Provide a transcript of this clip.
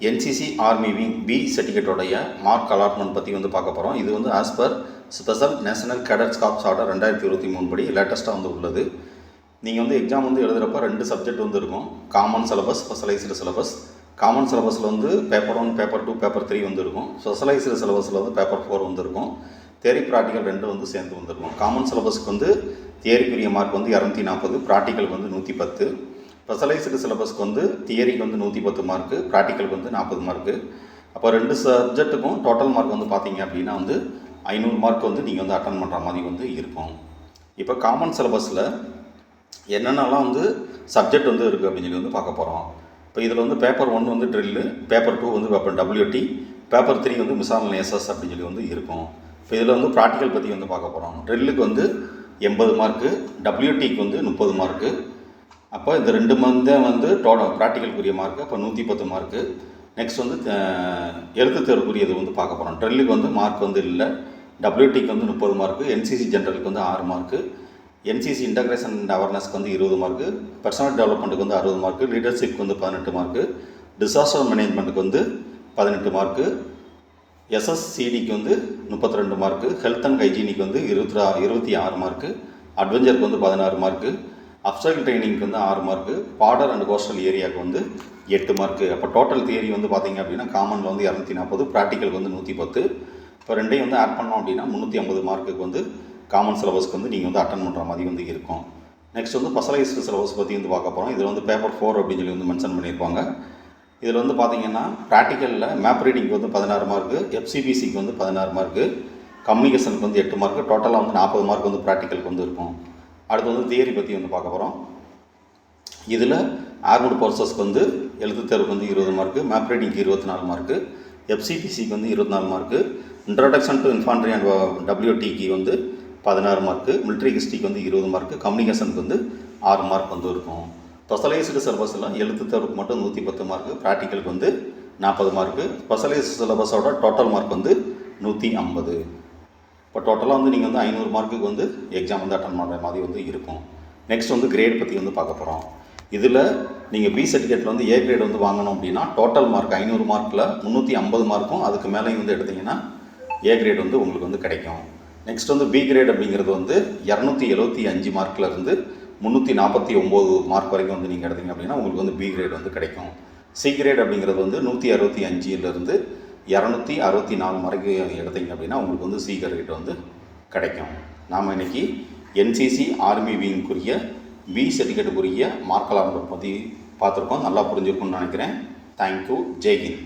NCC army wing B சர்டிஃபிகேட்டோடைய mark allotment பற்றி வந்து பார்க்க போகிறோம். இது வந்து as per special national cadets corps order 2023 படி லேட்டஸ்ட்டாக வந்து உள்ளது. நீங்கள் வந்து எக்ஸாம் வந்து எழுதுகிறப்ப 2 சப்ஜெக்ட் வந்து இருக்கும். Common syllabus, specialised syllabus. Common சிலபஸில் வந்து பேப்பர் 1, பேப்பர் 2, பேப்பர் 3 வந்து இருக்கும். ஸ்பெஷலைஸ்டு சிலபஸில் வந்து பேப்பர் 4 வந்து இருக்கும். தியரி ப்ராக்டிக்கல் 2 வந்து சேர்ந்து வந்துருக்கும். காமன் சிலபஸ்க்கு வந்து தியரிக்குரிய மார்க் வந்து 240, ப்ராக்டிக்கலுக்கு வந்து 110. ஸ்பெஷலைஸ்டு சிலபஸ்க்கு வந்து தியரிக்கு வந்து 110 மார்க்கு, ப்ராக்டிக்கலுக்கு வந்து 40 மார்க்கு. அப்போ 2 சப்ஜெக்ட்டுக்கும் டோட்டல் மார்க் வந்து பார்த்தீங்க அப்படின்னா வந்து 500 மார்க் வந்து நீங்கள் வந்து அட்டன் பண்ணுற மாதிரி வந்து இருக்கும். இப்போ காமன் சிலபஸில் என்னென்னலாம் வந்து சப்ஜெக்ட் வந்து இருக்குது அப்படின்னு சொல்லி வந்து பார்க்க போகிறோம். இப்போ இதில் வந்து பேப்பர் 1 வந்து ட்ரில்லு, பேப்பர் 2 வந்து பேப்பர் WT, பேப்பர் 3 வந்து மிசாமிலேனியஸ் அப்படின்னு சொல்லி வந்து இருக்கும். இப்போ இதில் வந்து ப்ராக்டிக்கல் பற்றி வந்து பார்க்க போகிறோம். ட்ரில்லுக்கு வந்து 80 மார்க்கு, WTக்கு வந்து 30 மார்க்கு. அப்போ இந்த 2 மந்த் வந்து ப்ராக்டிக்கலுக்குரிய மார்க்கு, அப்போ 110 மார்க்கு. நெக்ஸ்ட் வந்து எழுத்து தேர்வுக்குரியது வந்து பார்க்க போகிறோம். ட்ரில்லுக்கு வந்து மார்க் வந்து இல்லை, WTக்கு வந்து 30 மார்க்கு, NCC ஜென்ரலுக்கு வந்து 6 மார்க்கு, NCC இன்டகிரேஷன் அண்ட் அவேர்னஸ்க்கு வந்து 20 மார்க்கு, பர்சனல் டெவலப்மெண்ட்டுக்கு வந்து 60 மார்க்கு, லீடர்ஷிப்க்கு வந்து 18 மார்க்கு, டிசாஸ்டர் மேனேஜ்மெண்ட்டுக்கு வந்து 18 மார்க்கு, SSCDக்கு வந்து 32 மார்க்கு, ஹெல்த் அண்ட் ஹைஜீனிக்கு வந்து 26 மார்க்கு, அட்வென்ச்சருக்கு வந்து 16 மார்க்கு, அப்சைக்கிள் ட்ரைனிங்க்கு வந்து 6 மார்க்கு, பார்டர் அண்ட் கோஸ்டல் ஏரியாவுக்கு வந்து 8 மார்க்கு. அப்போ டோட்டல் தியரி வந்து பார்த்திங்க அப்படின்னா காமனில் வந்து 240, ப்ராக்டிக்கலுக்கு வந்து 110. இப்போ ரெண்டையும் வந்து ஆட் பண்ணோம் அப்படின்னா 350 மார்க்குக்கு வந்து காமன் சிலபஸ்க்கு வந்து நீங்கள் வந்து அட்டன் பண்ணுற மாதிரி வந்து இருக்கும். நெக்ஸ்ட் வந்து ஸ்பெஷலைஸ்டு சிலபஸ் பற்றி வந்து பார்க்க போகிறோம். இதில் வந்து பேப்பர் 4 அப்படின்னு சொல்லி வந்து மென்ஷன் பண்ணியிருப்பாங்க. இதில் வந்து பார்த்திங்கன்னா ப்ராக்டிக்கலில் மேப் ரீடிங்க்கு வந்து 16 மார்க்கு, FCPCக்கு வந்து 16 மார்க்கு, கம்யூனிகேஷனுக்கு வந்து 8 மார்க்கு, டோட்டலாக வந்து 40 மார்க் வந்து ப்ராக்டிக்கலுக்கு வந்து இருக்கும். அடுத்து வந்து தியரி பற்றி வந்து பார்க்க போகிறோம். இதில் ஆர்மடு ஃபோர்ஸஸ்க்கு வந்து எழுத்து தேர்வுக்கு வந்து 20 மார்க்கு, மேப் ரீடிங்க்கு 24 மார்க்கு, FCPCக்கு வந்து 24 mark, introduction to infantry and WTக்கு வந்து 16 மார்க்கு, மிலிட்ரி ஹிஸ்ட்ரிக்கு வந்து 20 மார்க்கு, கம்யூனிகேஷனுக்கு வந்து 6 மார்க் வந்து இருக்கும். ஸ்பெஷலைஸ்டு சிலபஸில் எழுத்து தேர்வுக்கு மட்டும் 110 மார்க்கு, ப்ராக்டிக்கலுக்கு வந்து 40 மார்க்கு, ஸ்பெஷலைஸ்டு சிலபஸோட டோட்டல் மார்க் வந்து 150. இப்போ டோட்டலாக வந்து நீங்கள் வந்து 500 மார்க்குக்கு வந்து எக்ஸாம் வந்து அட்டன் பண்ணுற மாதிரி வந்து இருக்கும். நெக்ஸ்ட் வந்து கிரேட் பற்றி வந்து பார்க்க போகிறோம். இதில் நீங்கள் பி சர்டிஃபிகேட்டில் வந்து ஏ கிரேட் வந்து வாங்கணும் அப்படின்னா டோட்டல் மார்க் 500 மார்க்கில் 350 மார்க்கும் அதுக்கு மேலேயும் வந்து எடுத்திங்கன்னா ஏ கிரேட் வந்து உங்களுக்கு வந்து கிடைக்கும். நெக்ஸ்ட் வந்து பி கிரேட் அப்படிங்கிறது வந்து 275 மார்க்லேருந்து 349 மார்க் வரைக்கும் வந்து நீங்கள் எடுத்தீங்க அப்படின்னா உங்களுக்கு வந்து பி கிரேட் வந்து கிடைக்கும். சி கிரேட் அப்படிங்கிறது வந்து 165லேருந்து 264 மார்க்கு எடுத்தீங்க அப்படின்னா உங்களுக்கு வந்து சி கிரேட் வந்து கிடைக்கும். நாம் இன்றைக்கி NCC army விங்குரிய B சர்டிஃபிகேட்டுக்குரிய mark allotment பற்றி பார்த்துருக்கோம். நல்லா புரிஞ்சிருக்கும்னு நினைக்கிறேன். தேங்க்யூ. ஜெய்ஹிந்த்.